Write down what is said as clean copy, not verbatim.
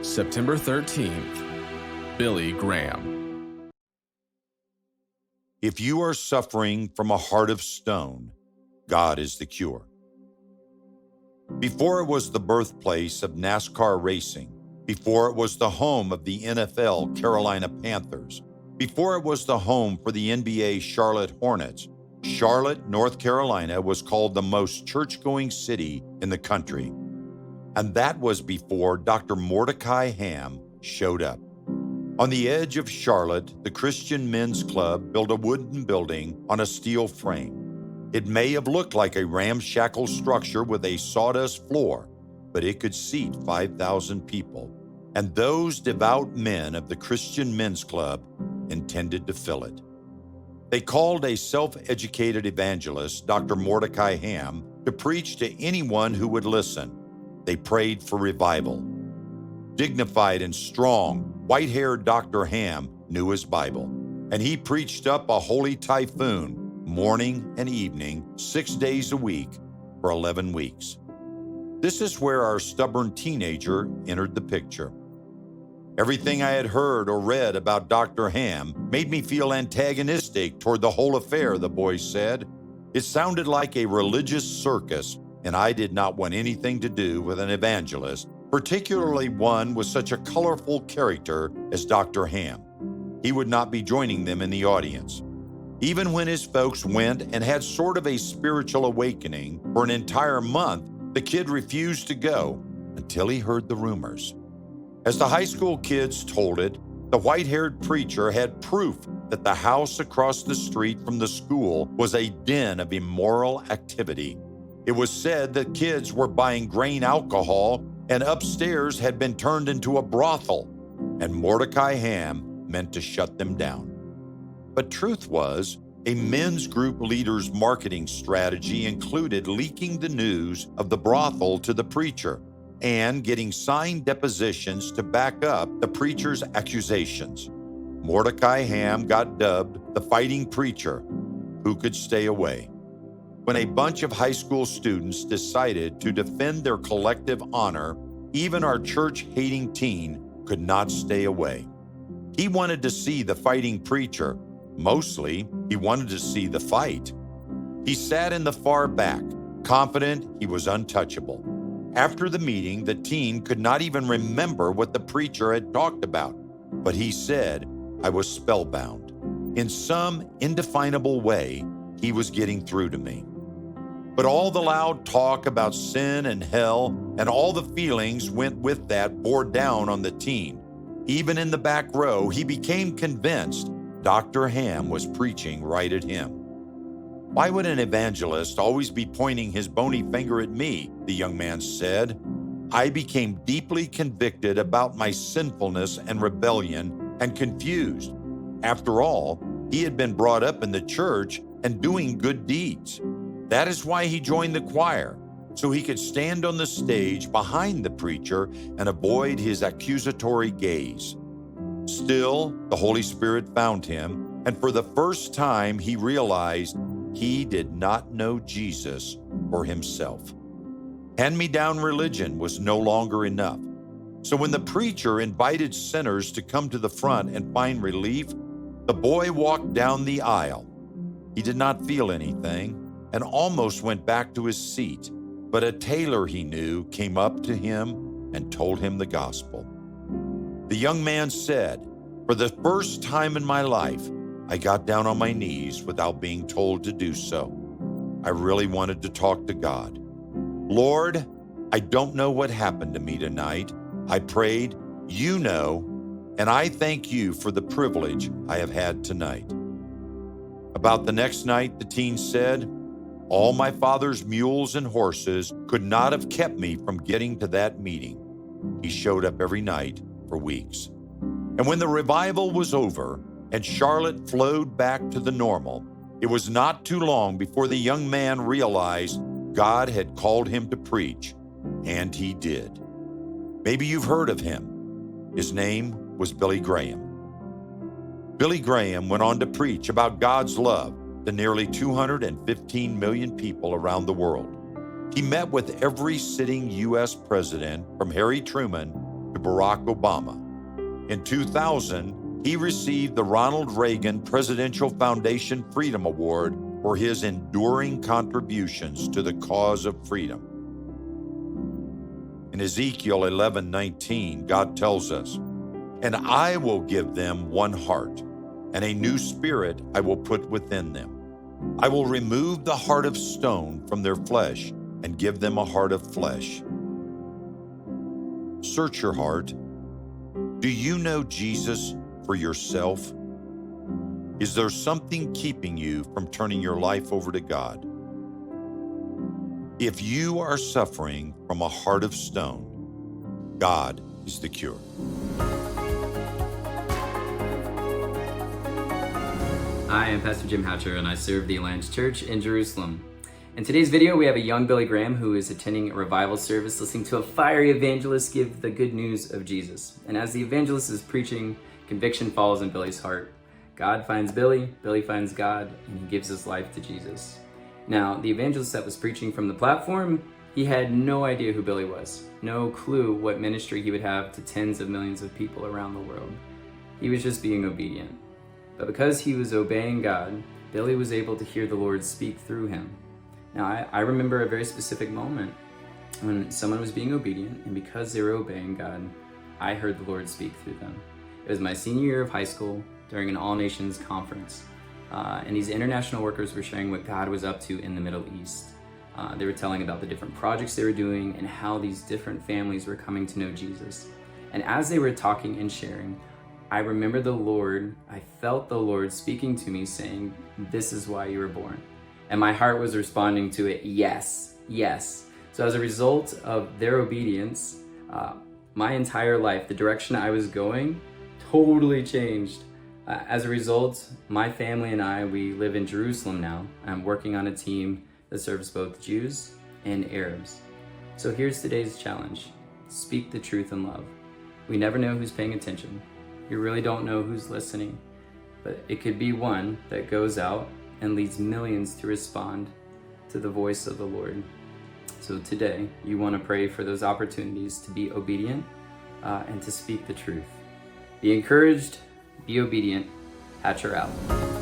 September 13th, Billy Graham. If you are suffering from a heart of stone, God is the cure. Before it was the birthplace of NASCAR racing, before it was the home of the NFL Carolina Panthers, before it was the home for the NBA Charlotte Hornets, Charlotte, North Carolina was called the most church-going city in the country. And that was before Dr. Mordecai Ham showed up. On the edge of Charlotte, the Christian Men's Club built a wooden building on a steel frame. It may have looked like a ramshackle structure with a sawdust floor, but it could seat 5,000 people. And those devout men of the Christian Men's Club intended to fill it. They called a self-educated evangelist, Dr. Mordecai Ham, to preach to anyone who would listen. They prayed for revival. Dignified and strong, white-haired Dr. Ham knew his Bible, and he preached up a holy typhoon morning and evening, 6 days a week for 11 weeks. This is where our stubborn teenager entered the picture. Everything I had heard or read about Dr. Ham made me feel antagonistic toward the whole affair, the boy said. It sounded like a religious circus, and I did not want anything to do with an evangelist, particularly one with such a colorful character as Dr. Ham. He would not be joining them in the audience. Even when his folks went and had sort of a spiritual awakening for an entire month, the kid refused to go until he heard the rumors. As the high school kids told it, the white-haired preacher had proof that the house across the street from the school was a den of immoral activity. It was said that kids were buying grain alcohol and upstairs had been turned into a brothel, and Mordecai Ham meant to shut them down. But truth was, a men's group leader's marketing strategy included leaking the news of the brothel to the preacher and getting signed depositions to back up the preacher's accusations. Mordecai Ham got dubbed the fighting preacher who could stay away. When a bunch of high school students decided to defend their collective honor, even our church-hating teen could not stay away. He wanted to see the fighting preacher. Mostly, he wanted to see the fight. He sat in the far back, confident he was untouchable. After the meeting, the teen could not even remember what the preacher had talked about, but he said, "I was spellbound." In some indefinable way, he was getting through to me. But all the loud talk about sin and hell and all the feelings went with that bore down on the teen. Even in the back row, he became convinced Dr. Ham was preaching right at him. "Why would an evangelist always be pointing his bony finger at me?" the young man said. I became deeply convicted about my sinfulness and rebellion and confused. After all, he had been brought up in the church and doing good deeds. That is why he joined the choir, so he could stand on the stage behind the preacher and avoid his accusatory gaze. Still, the Holy Spirit found him, and for the first time he realized he did not know Jesus for himself. Hand-me-down religion was no longer enough. So when the preacher invited sinners to come to the front and find relief, the boy walked down the aisle. He did not feel anything and almost went back to his seat, but a tailor he knew came up to him and told him the gospel. The young man said, "For the first time in my life, I got down on my knees without being told to do so. I really wanted to talk to God. Lord, I don't know what happened to me tonight. I prayed, you know, and I thank you for the privilege I have had tonight." About the next night, the teen said, "All my father's mules and horses could not have kept me from getting to that meeting." He showed up every night for weeks. And when the revival was over and Charlotte flowed back to the normal, it was not too long before the young man realized God had called him to preach, and he did. Maybe you've heard of him. His name was Billy Graham. Billy Graham went on to preach about God's love to nearly 215 million people around the world. He met with every sitting U.S. president from Harry Truman to Barack Obama. In 2000, he received the Ronald Reagan Presidential Foundation Freedom Award for his enduring contributions to the cause of freedom. In Ezekiel 11:19, God tells us, "And I will give them one heart, and a new spirit I will put within them. I will remove the heart of stone from their flesh and give them a heart of flesh." Search your heart. Do you know Jesus for yourself? Is there something keeping you from turning your life over to God? If you are suffering from a heart of stone, God is the cure. Hi, I'm Pastor Jim Hatcher, and I serve the Alliance Church in Jerusalem. In today's video, we have a young Billy Graham who is attending a revival service, listening to a fiery evangelist give the good news of Jesus. And as the evangelist is preaching, conviction falls in Billy's heart. God finds Billy, Billy finds God, and he gives his life to Jesus. Now, the evangelist that was preaching from the platform, he had no idea who Billy was, no clue what ministry he would have to tens of millions of people around the world. He was just being obedient. But because he was obeying God, Billy was able to hear the Lord speak through him. Now, I remember a very specific moment when someone was being obedient, and because they were obeying God, I heard the Lord speak through them. It was my senior year of high school during an all-nations conference. And these international workers were sharing what God was up to in the Middle East. They were telling about the different projects they were doing and how these different families were coming to know Jesus. And as they were talking and sharing, I remember I felt the Lord speaking to me saying, "This is why you were born." And my heart was responding to it, yes, yes. So as a result of their obedience, my entire life, the direction I was going, totally changed. As a result, my family and I, we live in Jerusalem now. I'm working on a team that serves both Jews and Arabs. So here's today's challenge. Speak the truth in love. We never know who's paying attention. You really don't know who's listening, but it could be one that goes out and leads millions to respond to the voice of the Lord. So today, you want to pray for those opportunities to be obedient and to speak the truth. Be encouraged. Be obedient. Hatcher out.